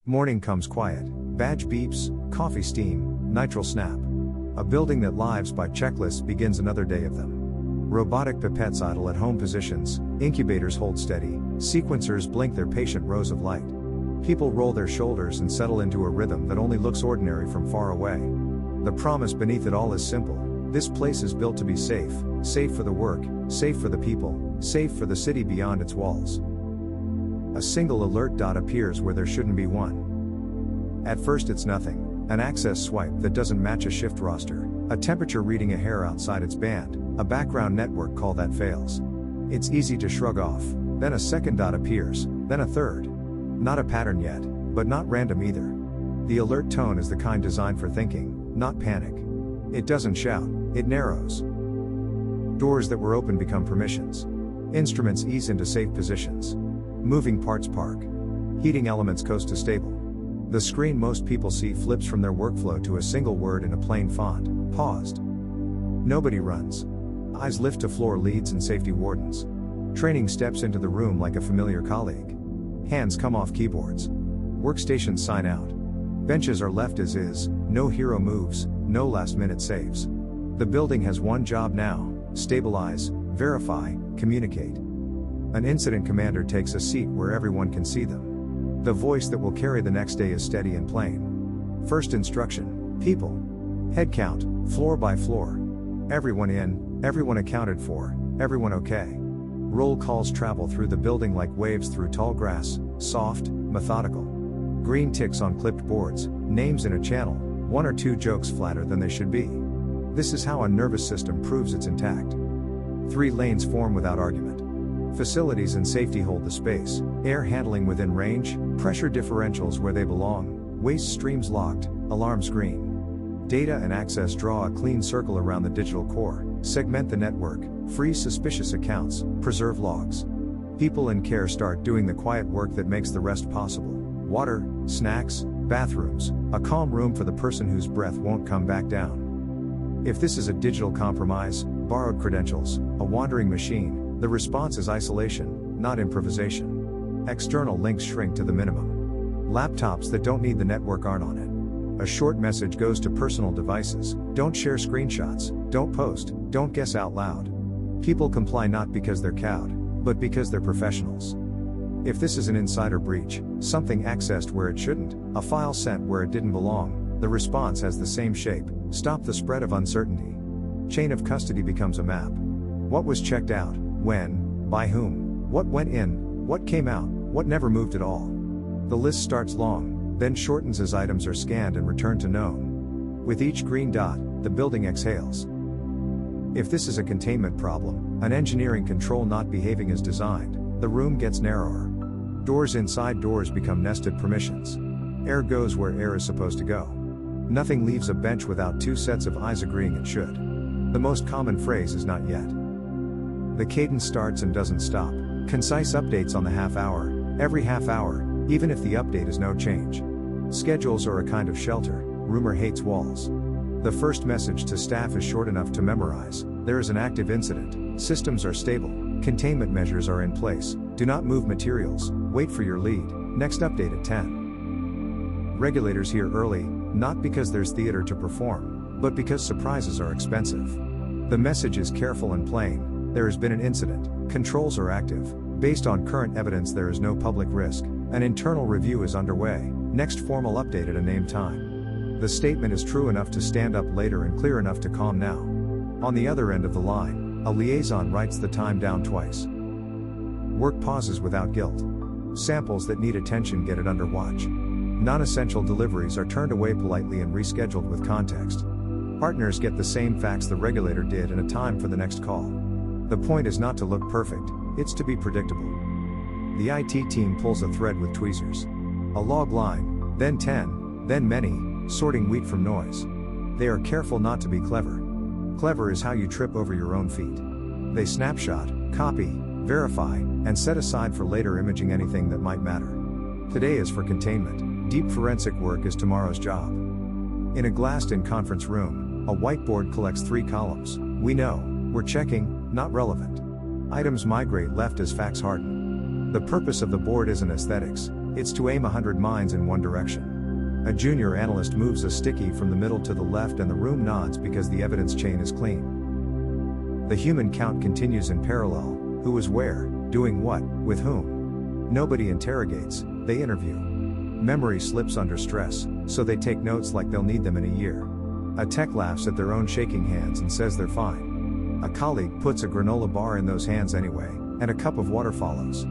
Morning comes quiet, badge beeps, coffee steam, nitrile snap. A building that lives by checklists begins another day of them. Robotic pipettes idle at home positions, incubators hold steady, sequencers blink their patient rows of light. People roll their shoulders and settle into a rhythm that only looks ordinary from far away. The promise beneath it all is simple: this place is built to be safe, safe for the work, safe for the people, safe for the city beyond its walls. A single alert dot appears where there shouldn't be one. At first it's nothing, an access swipe that doesn't match a shift roster, a temperature reading a hair outside its band, a background network call that fails. It's easy to shrug off, then a second dot appears, then a third. Not a pattern yet, but not random either. The alert tone is the kind designed for thinking, not panic. It doesn't shout, it narrows. Doors that were open become permissions. Instruments ease into safe positions. Moving parts park. Heating elements coast to stable. The screen most people see flips from their workflow to a single word in a plain font, paused. Nobody runs. Eyes lift to floor leads and safety wardens. Training steps into the room like a familiar colleague. Hands come off keyboards. Workstations sign out. Benches are left as is, no hero moves, no last-minute saves. The building has one job now: stabilize, verify, communicate. An incident commander takes a seat where everyone can see them. The voice that will carry the next day is steady and plain. First instruction: people. Headcount, floor by floor. Everyone in, everyone accounted for, everyone okay. Roll calls travel through the building like waves through tall grass, soft, methodical. Green ticks on clipped boards, names in a channel, one or two jokes flatter than they should be. This is how a nervous system proves it's intact. 3 lanes form without argument. Facilities and safety hold the space, air handling within range, pressure differentials where they belong, waste streams locked, alarms green. Data and access draw a clean circle around the digital core, segment the network, freeze suspicious accounts, preserve logs. People in care start doing the quiet work that makes the rest possible: water, snacks, bathrooms, a calm room for the person whose breath won't come back down. If this is a digital compromise, borrowed credentials, a wandering machine, the response is isolation, not improvisation. External links shrink to the minimum. Laptops that don't need the network aren't on it. A short message goes to personal devices: don't share screenshots, don't post, don't guess out loud. People comply not because they're cowed, but because they're professionals. If this is an insider breach, something accessed where it shouldn't, a file sent where it didn't belong, the response has the same shape: stop the spread of uncertainty. Chain of custody becomes a map. What was checked out, when, by whom, what went in, what came out, what never moved at all. The list starts long, then shortens as items are scanned and returned to known. With each green dot, the building exhales. If this is a containment problem, an engineering control not behaving as designed, the room gets narrower. Doors inside doors become nested permissions. Air goes where air is supposed to go. Nothing leaves a bench without 2 sets of eyes agreeing it should. The most common phrase is "not yet." The cadence starts and doesn't stop. Concise updates on the half hour, every half hour, even if the update is no change. Schedules are a kind of shelter. Rumor hates walls. The first message to staff is short enough to memorize: there is an active incident, systems are stable, containment measures are in place, do not move materials, wait for your lead, next update at 10. Regulators here early, not because there's theater to perform, but because surprises are expensive. The message is careful and plain: there has been an incident, controls are active, based on current evidence there is no public risk, an internal review is underway, next formal update at a named time. The statement is true enough to stand up later and clear enough to calm now. On the other end of the line, a liaison writes the time down twice. Work pauses without guilt. Samples that need attention get it under watch. Non-essential deliveries are turned away politely and rescheduled with context. Partners get the same facts the regulator did and a time for the next call. The point is not to look perfect, it's to be predictable. The IT team pulls a thread with tweezers. A log line, then 10, then many, sorting wheat from noise. They are careful not to be clever. Clever is how you trip over your own feet. They snapshot, copy, verify, and set aside for later imaging anything that might matter. Today is for containment, deep forensic work is tomorrow's job. In a glassed-in conference room, a whiteboard collects 3 columns: we know, we're checking, not relevant. Items migrate left as facts harden. The purpose of the board isn't aesthetics, It's to aim 100 mines in one direction. A junior analyst moves a sticky from the middle to the left and the room nods because the evidence chain is clean. The human count continues in parallel: who was where, doing what, with whom. Nobody interrogates, they interview. Memory slips under stress, so they take notes like they'll need them in a year. A tech laughs at their own shaking hands and says they're fine. A colleague puts a granola bar in those hands anyway, and a cup of water follows.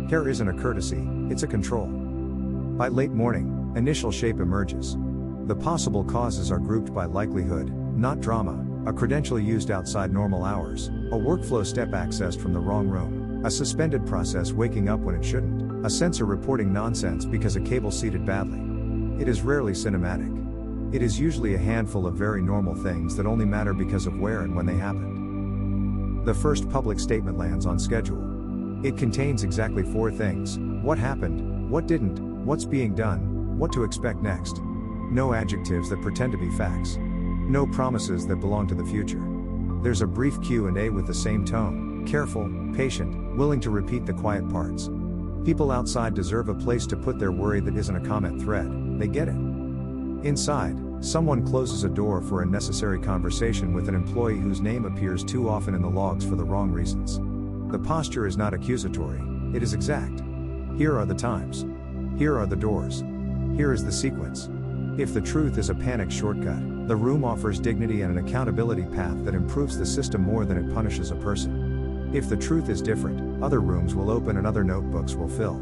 Care isn't a courtesy, it's a control. By late morning, initial shape emerges. The possible causes are grouped by likelihood, not drama: a credential used outside normal hours, a workflow step accessed from the wrong room, a suspended process waking up when it shouldn't, a sensor reporting nonsense because a cable seated badly. It is rarely cinematic. It is usually a handful of very normal things that only matter because of where and when they happened. The first public statement lands on schedule. It contains exactly 4 things: what happened, what didn't, what's being done, what to expect next. No adjectives that pretend to be facts. No promises that belong to the future. There's a brief Q&A with the same tone: careful, patient, willing to repeat the quiet parts. People outside deserve a place to put their worry that isn't a comment thread, they get it. Inside, someone closes a door for a necessary conversation with an employee whose name appears too often in the logs for the wrong reasons. The posture is not accusatory, it is exact. Here are the times. Here are the doors. Here is the sequence. If the truth is a panic shortcut, the room offers dignity and an accountability path that improves the system more than it punishes a person. If the truth is different, other rooms will open and other notebooks will fill.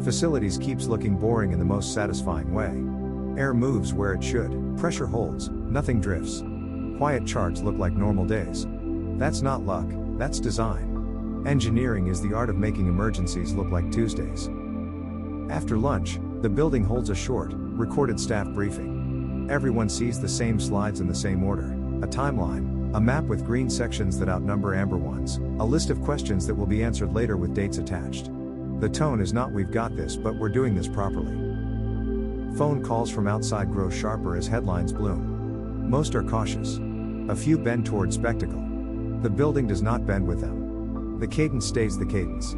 Facilities keeps looking boring in the most satisfying way. Air moves where it should, pressure holds, nothing drifts. Quiet charts look like normal days. That's not luck, that's design. Engineering is the art of making emergencies look like Tuesdays. After lunch, the building holds a short, recorded staff briefing. Everyone sees the same slides in the same order: a timeline, a map with green sections that outnumber amber ones, a list of questions that will be answered later with dates attached. The tone is not "we've got this, but we're doing this properly." Phone calls from outside grow sharper as headlines bloom. Most are cautious. A few bend toward spectacle. The building does not bend with them. The cadence stays the cadence.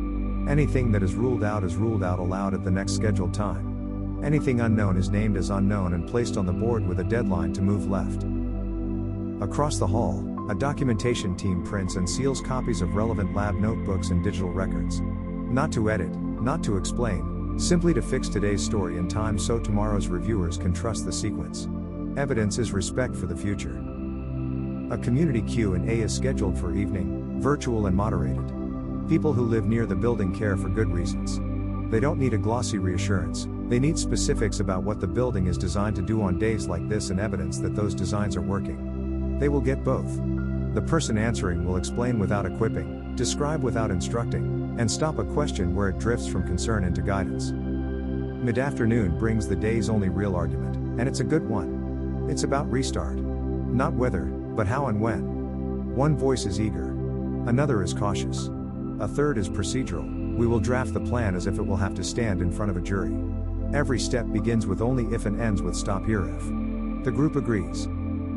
Anything that is ruled out aloud at the next scheduled time. Anything unknown is named as unknown and placed on the board with a deadline to move left. Across the hall, a documentation team prints and seals copies of relevant lab notebooks and digital records. Not to edit, not to explain, simply to fix today's story in time so tomorrow's reviewers can trust the sequence. Evidence is respect for the future. A community Q&A is scheduled for evening, virtual and moderated. People who live near the building care for good reasons. They don't need a glossy reassurance, they need specifics about what the building is designed to do on days like this and evidence that those designs are working. They will get both. The person answering will explain without equipping, describe without instructing, and stop a question where it drifts from concern into guidance. Mid-afternoon brings the day's only real argument, and it's a good one. It's about restart. Not whether, but how and when. One voice is eager. Another is cautious. A third is procedural: we will draft the plan as if it will have to stand in front of a jury. Every step begins with only if and ends with stop here if. The group agrees.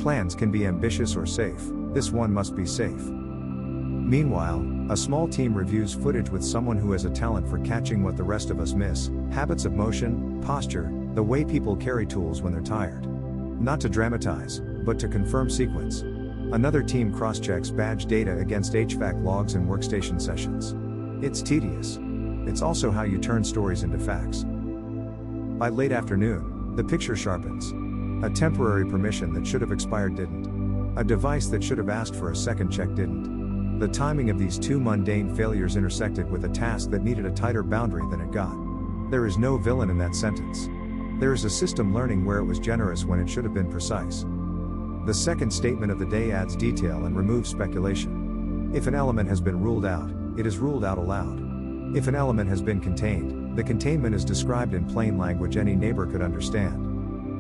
Plans can be ambitious or safe, this one must be safe. Meanwhile, a small team reviews footage with someone who has a talent for catching what the rest of us miss: habits of motion, posture, the way people carry tools when they're tired. Not to dramatize, but to confirm sequence. Another team cross-checks badge data against HVAC logs and workstation sessions. It's tedious. It's also how you turn stories into facts. By late afternoon, the picture sharpens. A temporary permission that should have expired didn't. A device that should have asked for a second check didn't. The timing of these 2 mundane failures intersected with a task that needed a tighter boundary than it got. There is no villain in that sentence. There is a system learning where it was generous when it should have been precise. The second statement of the day adds detail and removes speculation. If an element has been ruled out, it is ruled out aloud. If an element has been contained, the containment is described in plain language any neighbor could understand.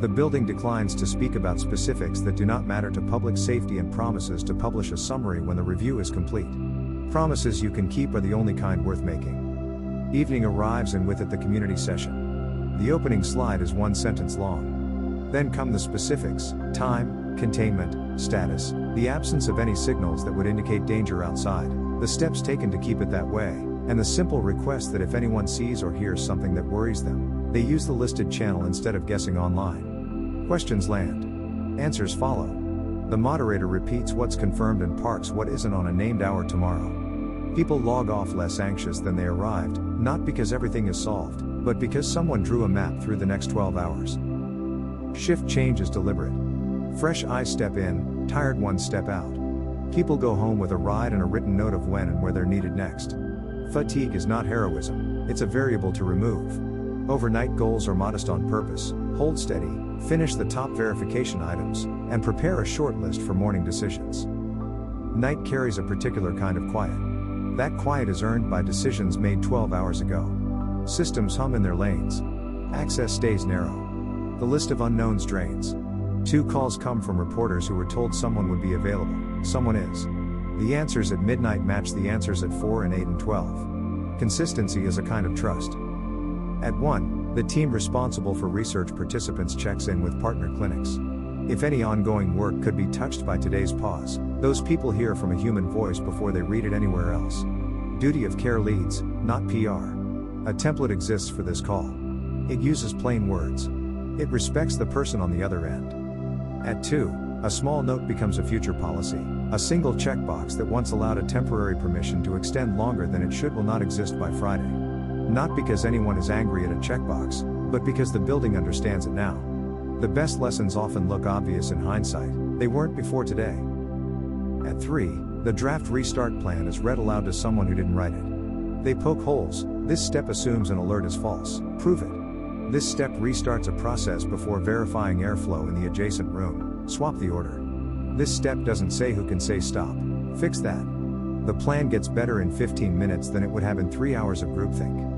The building declines to speak about specifics that do not matter to public safety and promises to publish a summary when the review is complete. Promises you can keep are the only kind worth making. Evening arrives and with it the community session. The opening slide is 1 sentence long. Then come the specifics: time, containment, status, the absence of any signals that would indicate danger outside, the steps taken to keep it that way, and the simple request that if anyone sees or hears something that worries them, they use the listed channel instead of guessing online. Questions land. Answers follow. The moderator repeats what's confirmed and parks what isn't on a named hour tomorrow. People log off less anxious than they arrived, not because everything is solved, but because someone drew a map through the next 12 hours. Shift change is deliberate. Fresh eyes step in, tired ones step out. People go home with a ride and a written note of when and where they're needed next. Fatigue is not heroism, it's a variable to remove. Overnight goals are modest on purpose. Hold steady, finish the top verification items, and prepare a short list for morning decisions. Night carries a particular kind of quiet. That quiet is earned by decisions made 12 hours ago. Systems hum in their lanes. Access stays narrow. The list of unknowns drains. 2 calls come from reporters who were told someone would be available. Someone is. The answers at midnight match the answers at 4 and 8 and 12. Consistency is a kind of trust. At 1, the team responsible for research participants checks in with partner clinics. If any ongoing work could be touched by today's pause, those people hear from a human voice before they read it anywhere else. Duty of care leads, not PR. A template exists for this call. It uses plain words. It respects the person on the other end. At 2, a small note becomes a future policy. A single checkbox that once allowed a temporary permission to extend longer than it should will not exist by Friday. Not because anyone is angry at a checkbox, but because the building understands it now. The best lessons often look obvious in hindsight, they weren't before today. At 3, the draft restart plan is read aloud to someone who didn't write it. They poke holes. This step assumes an alert is false. Prove it. This step restarts a process before verifying airflow in the adjacent room. Swap the order. This step doesn't say who can say stop. Fix that. The plan gets better in 15 minutes than it would have in 3 hours of groupthink.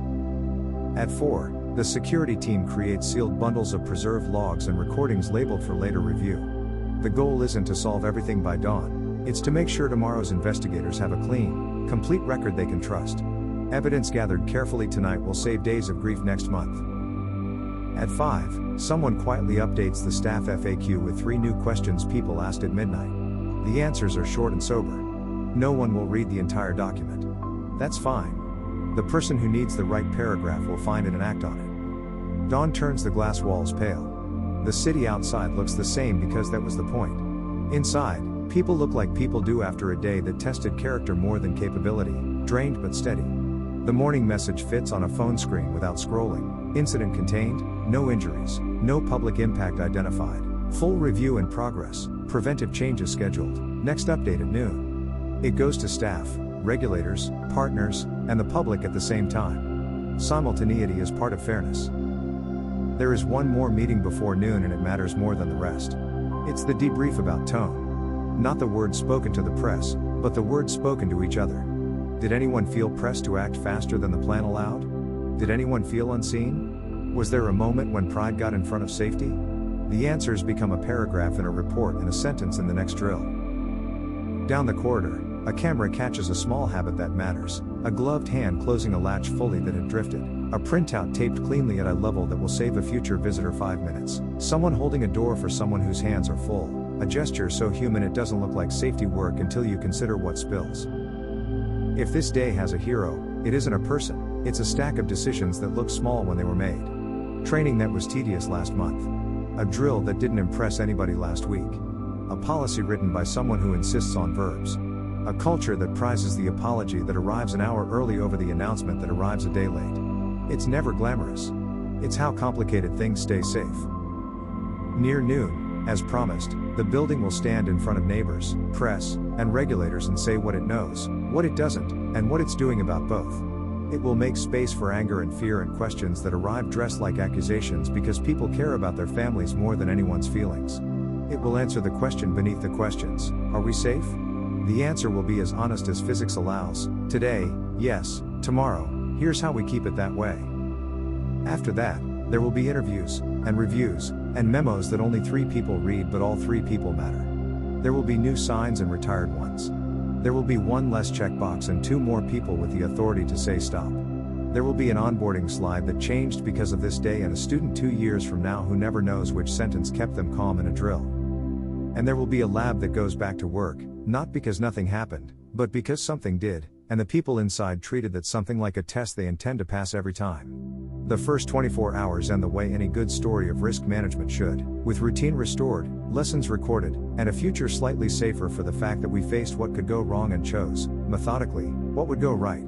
At 4, the security team creates sealed bundles of preserved logs and recordings labeled for later review. The goal isn't to solve everything by dawn, it's to make sure tomorrow's investigators have a clean, complete record they can trust. Evidence gathered carefully tonight will save days of grief next month. At 5, someone quietly updates the staff FAQ with 3 new questions people asked at midnight. The answers are short and sober. No one will read the entire document. That's fine. The person who needs the right paragraph will find it and act on it. Dawn turns the glass walls pale. The city outside looks the same because that was the point. Inside, people look like people do after a day that tested character more than capability, drained but steady. The morning message fits on a phone screen without scrolling. Incident contained, no injuries, no public impact identified. Full review in progress, preventive changes scheduled, next update at noon. It goes to staff, regulators, partners, and the public at the same time. Simultaneity is part of fairness. There is one more meeting before noon and it matters more than the rest. It's the debrief about tone. Not the words spoken to the press, but the words spoken to each other. Did anyone feel pressed to act faster than the plan allowed? Did anyone feel unseen? Was there a moment when pride got in front of safety? The answers become a paragraph in a report and a sentence in the next drill. Down the corridor, a camera catches a small habit that matters, a gloved hand closing a latch fully that had drifted, a printout taped cleanly at a level that will save a future visitor 5 minutes, someone holding a door for someone whose hands are full, a gesture so human it doesn't look like safety work until you consider what spills. If this day has a hero, it isn't a person, it's a stack of decisions that look small when they were made. Training that was tedious last month. A drill that didn't impress anybody last week. A policy written by someone who insists on verbs. A culture that prizes the apology that arrives an hour early over the announcement that arrives a day late. It's never glamorous. It's how complicated things stay safe. Near noon, as promised, the building will stand in front of neighbors, press, and regulators and say what it knows, what it doesn't, and what it's doing about both. It will make space for anger and fear and questions that arrive dressed like accusations because people care about their families more than anyone's feelings. It will answer the question beneath the questions. Are we safe? The answer will be as honest as physics allows. Today, yes. Tomorrow, here's how we keep it that way. After that, there will be interviews, and reviews, and memos that only 3 people read but all 3 people matter. There will be new signs and retired ones. There will be 1 less checkbox and 2 more people with the authority to say stop. There will be an onboarding slide that changed because of this day and a student 2 years from now who never knows which sentence kept them calm in a drill. And there will be a lab that goes back to work, not because nothing happened, but because something did. and the people inside treated that something like a test they intend to pass every time. The first 24 hours end the way any good story of risk management should, with routine restored, lessons recorded, and a future slightly safer for the fact that we faced what could go wrong and chose, methodically, what would go right.